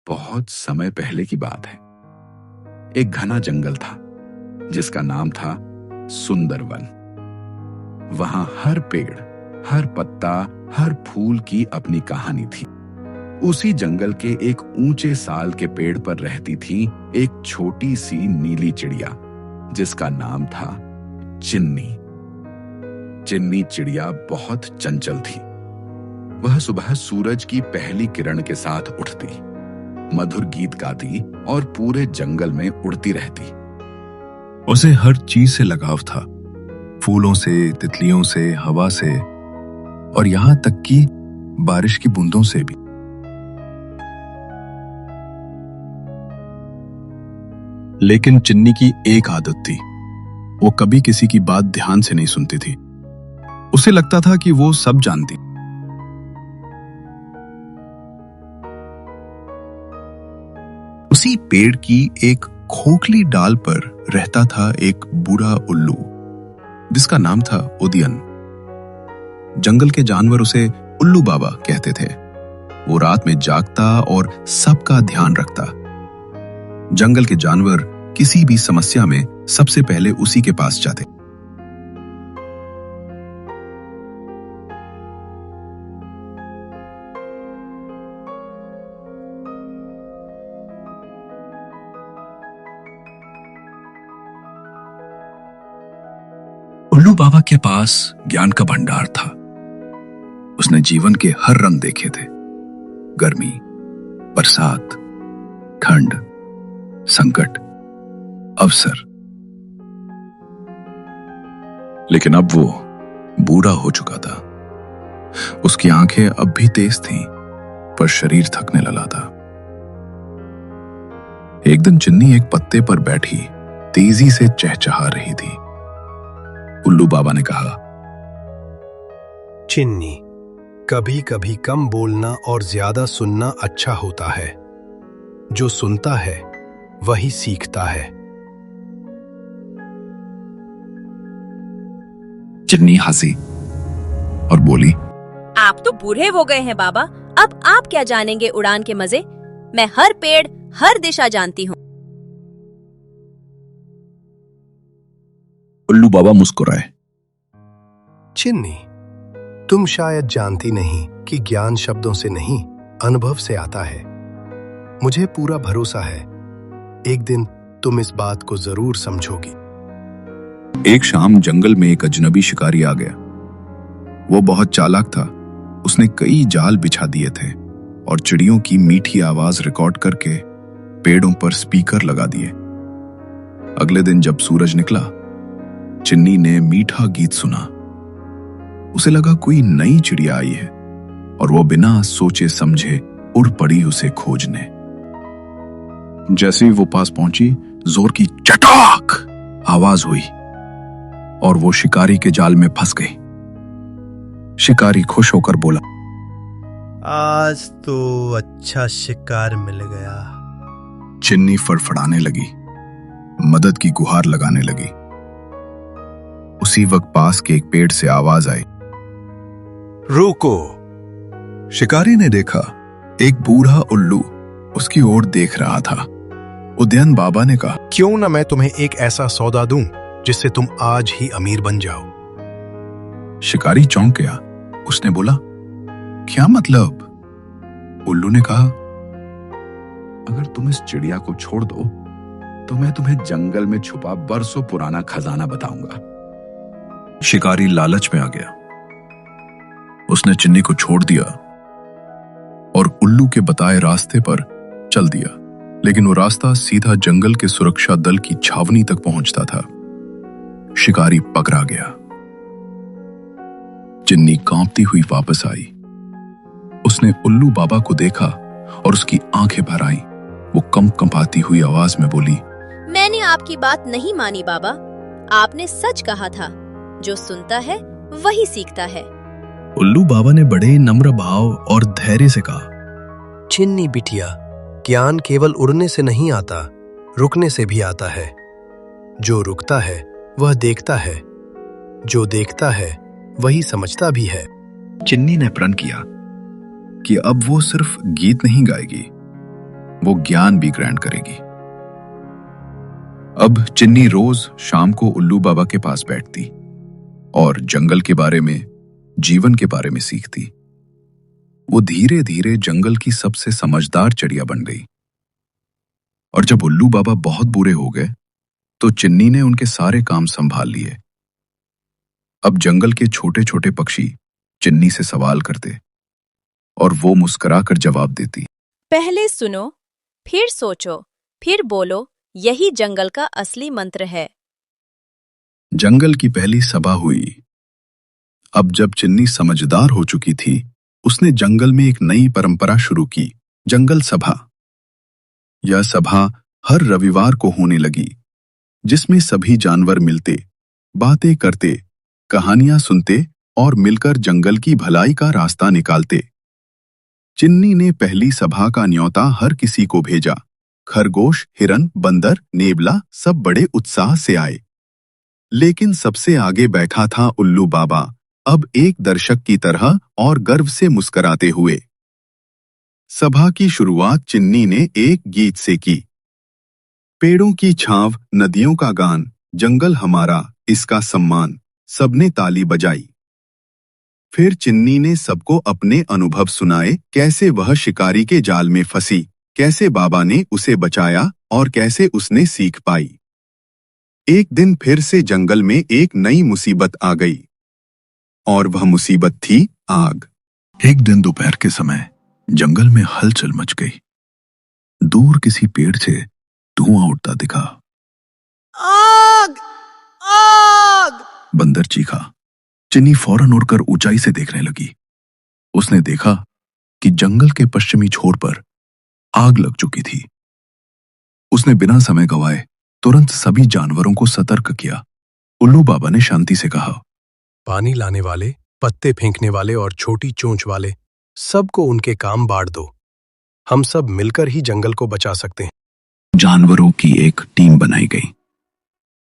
बहुत समय पहले की बात है। एक घना जंगल था जिसका नाम था सुंदरवन। वहां हर पेड़, हर पत्ता, हर फूल की अपनी कहानी थी। उसी जंगल के एक ऊंचे साल के पेड़ पर रहती थी एक छोटी सी नीली चिड़िया जिसका नाम था चिन्नी। चिन्नी चिड़िया बहुत चंचल थी। वह सुबह सूरज की पहली किरण के साथ उठती, मधुर गीत गाती और पूरे जंगल में उड़ती रहती। उसे हर चीज से लगाव था, फूलों से, तितलियों से, हवा से और यहां तक कि बारिश की बूंदों से भी। लेकिन चिन्नी की एक आदत थी, वो कभी किसी की बात ध्यान से नहीं सुनती थी। उसे लगता था कि वो सब जानती। उसी पेड़ की एक खोखली डाल पर रहता था एक बूढ़ा उल्लू जिसका नाम था उदयन। जंगल के जानवर उसे उल्लू बाबा कहते थे। वो रात में जागता और सबका ध्यान रखता। जंगल के जानवर किसी भी समस्या में सबसे पहले उसी के पास जाते। उल्लू बाबा के पास ज्ञान का भंडार था। उसने जीवन के हर रंग देखे थे, गर्मी, बरसात, ठंड, संकट, अवसर। लेकिन अब वो बूढ़ा हो चुका था। उसकी आंखें अब भी तेज थीं, पर शरीर थकने लगा था। एक दिन चिन्नी एक पत्ते पर बैठी तेजी से चहचहा रही थी। उल्लू बाबा ने कहा, चिन्नी, कभी कभी कम बोलना और ज्यादा सुनना अच्छा होता है। जो सुनता है वही सीखता है। चिन्नी हंसी और बोली, आप तो बूढ़े हो गए हैं बाबा, अब आप क्या जानेंगे उड़ान के मजे। मैं हर पेड़, हर दिशा जानती हूँ। उल्लू बाबा मुस्कुराए। चिन्नी, तुम शायद जानती नहीं कि ज्ञान शब्दों से नहीं, अनुभव से आता है। मुझे पूरा भरोसा है, एक दिन तुम इस बात को जरूर समझोगी। एक शाम जंगल में एक अजनबी शिकारी आ गया। वो बहुत चालाक था। उसने कई जाल बिछा दिए थे और चिड़ियों की मीठी आवाज रिकॉर्ड करके पेड़ों पर स्पीकर लगा दिए। अगले दिन जब सूरज निकला, चिन्नी ने मीठा गीत सुना। उसे लगा कोई नई चिड़िया आई है और वो बिना सोचे समझे उड़ पड़ी उसे खोजने। जैसे ही वो पास पहुंची, जोर की चटाक आवाज हुई और वो शिकारी के जाल में फंस गई। शिकारी खुश होकर बोला, आज तो अच्छा शिकार मिल गया। चिन्नी फड़फड़ाने लगी, मदद की गुहार लगाने लगी। उसी वक्त पास के एक पेड़ से आवाज आई, रुको। शिकारी ने देखा एक बूढ़ा उल्लू उसकी ओर देख रहा था। उदयन बाबा ने कहा, क्यों न मैं तुम्हें एक ऐसा सौदा दूं जिससे तुम आज ही अमीर बन जाओ। शिकारी चौंक गया। उसने बोला, क्या मतलब? उल्लू ने कहा, अगर तुम इस चिड़िया को छोड़ दो तो मैं तुम्हें जंगल में छुपा बरसों पुराना खजाना बताऊंगा। शिकारी लालच में आ गया। उसने चिन्नी को छोड़ दिया और उल्लू के बताए रास्ते पर चल दिया। लेकिन वो रास्ता सीधा जंगल के सुरक्षा दल की छावनी तक पहुंचता था। शिकारी पकड़ा गया। चिन्नी कांपती हुई वापस आई। उसने उल्लू बाबा को देखा और उसकी आंखें भर आईं। वो कंपाती हुई आवाज में बोली, मैंने आपकी बात नहीं मानी बाबा। आपने सच कहा था, जो सुनता है वही सीखता है। उल्लू बाबा ने बड़े नम्र भाव और धैर्य से कहा, चिन्नी बिटिया, ज्ञान केवल उड़ने से नहीं आता, रुकने से भी आता है। जो रुकता है वह देखता है, जो देखता है वही समझता भी है। चिन्नी ने प्रण किया कि अब वो सिर्फ गीत नहीं गाएगी, वो ज्ञान भी ग्रहण करेगी। अब चिन्नी रोज शाम को उल्लू बाबा के पास बैठती और जंगल के बारे में, जीवन के बारे में सीखती। वो धीरे धीरे जंगल की सबसे समझदार चिड़िया बन गई। और जब उल्लू बाबा बहुत बूढ़े हो गए तो चिन्नी ने उनके सारे काम संभाल लिए। अब जंगल के छोटे छोटे पक्षी चिन्नी से सवाल करते और वो मुस्कुराकर जवाब देती। पहले सुनो, फिर सोचो, फिर बोलो, यही जंगल का असली मंत्र है। जंगल की पहली सभा हुई। अब जब चिन्नी समझदार हो चुकी थी, उसने जंगल में एक नई परंपरा शुरू की, जंगल सभा। यह सभा हर रविवार को होने लगी, जिसमें सभी जानवर मिलते, बातें करते, कहानियां सुनते और मिलकर जंगल की भलाई का रास्ता निकालते। चिन्नी ने पहली सभा का न्योता हर किसी को भेजा। खरगोश, हिरन, बंदर, नेवला सब बड़े उत्साह से आए। लेकिन सबसे आगे बैठा था उल्लू बाबा, अब एक दर्शक की तरह और गर्व से मुस्कुराते हुए। सभा की शुरुआत चिन्नी ने एक गीत से की। पेड़ों की छांव, नदियों का गान, जंगल हमारा, इसका सम्मान। सबने ताली बजाई। फिर चिन्नी ने सबको अपने अनुभव सुनाए, कैसे वह शिकारी के जाल में फंसी, कैसे बाबा ने उसे बचाया और कैसे उसने सीख पाई। एक दिन फिर से जंगल में एक नई मुसीबत आ गई और वह मुसीबत थी आग। एक दिन दोपहर के समय जंगल में हलचल मच गई। दूर किसी पेड़ से धुआं उठता दिखा। आग! आग! बंदर चीखा। चिन्नी फौरन उड़कर ऊंचाई से देखने लगी। उसने देखा कि जंगल के पश्चिमी छोर पर आग लग चुकी थी। उसने बिना समय गवाए तुरंत सभी जानवरों को सतर्क किया। उल्लू बाबा ने शांति से कहा, पानी लाने वाले, पत्ते फेंकने वाले और छोटी चोंच वाले सबको उनके काम बांट दो। हम सब मिलकर ही जंगल को बचा सकते हैं। जानवरों की एक टीम बनाई गई।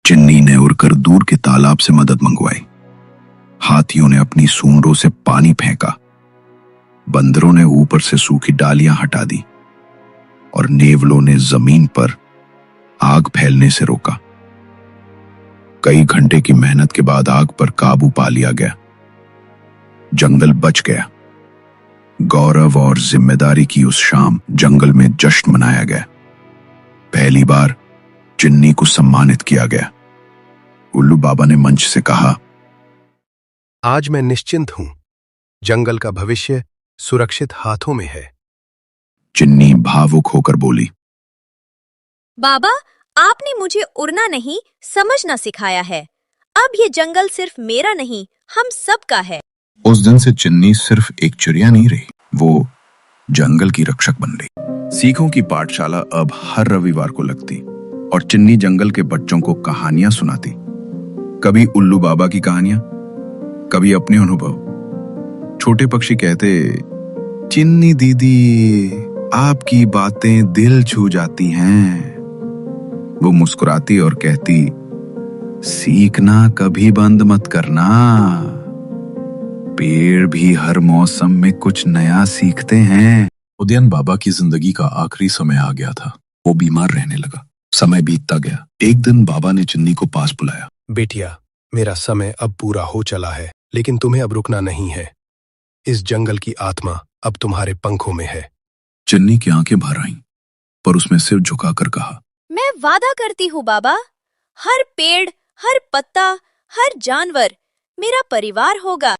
चिन्नी ने उड़कर दूर के तालाब से मदद मंगवाई। हाथियों ने अपनी सूंडों से पानी फेंका। बंदरों ने ऊपर से सूखी डालियां हटा दी और नेवलों ने जमीन पर आग फैलने से रोका। कई घंटे की मेहनत के बाद आग पर काबू पा लिया गया। जंगल बच गया। गौरव और जिम्मेदारी की उस शाम जंगल में जश्न मनाया गया। पहली बार चिन्नी को सम्मानित किया गया। उल्लू बाबा ने मंच से कहा, आज मैं निश्चिंत हूं। जंगल का भविष्य सुरक्षित हाथों में है। चिन्नी भावुक होकर बोली, बाबा, आपने मुझे उड़ना नहीं, समझना सिखाया है। अब ये जंगल सिर्फ मेरा नहीं, हम सब का है। उस दिन से चिन्नी सिर्फ एक चिड़िया नहीं रही, वो जंगल की रक्षक बन गई। सीखों की पाठशाला अब हर रविवार को लगती और चिन्नी जंगल के बच्चों को कहानियां सुनाती। कभी उल्लू बाबा की कहानियां, कभी अपने अनुभव। छोटे पक्षी कहते, चिन्नी दीदी, आपकी बातें दिल छू जाती हैं। वो मुस्कुराती और कहती, सीखना कभी बंद मत करना। पेड़ भी हर मौसम में कुछ नया सीखते हैं। उदयन बाबा की जिंदगी का आखिरी समय आ गया था। वो बीमार रहने लगा। समय बीतता गया। एक दिन बाबा ने चिन्नी को पास बुलाया। बेटिया, मेरा समय अब पूरा हो चला है, लेकिन तुम्हें अब रुकना नहीं है। इस जंगल की आत्मा अब तुम्हारे पंखों में है। चिन्नी की आंखें भर आईं, पर उसमें सिर झुकाकर कहा, मैं वादा करती हूँ बाबा, हर पेड़, हर पत्ता, हर जानवर मेरा परिवार होगा।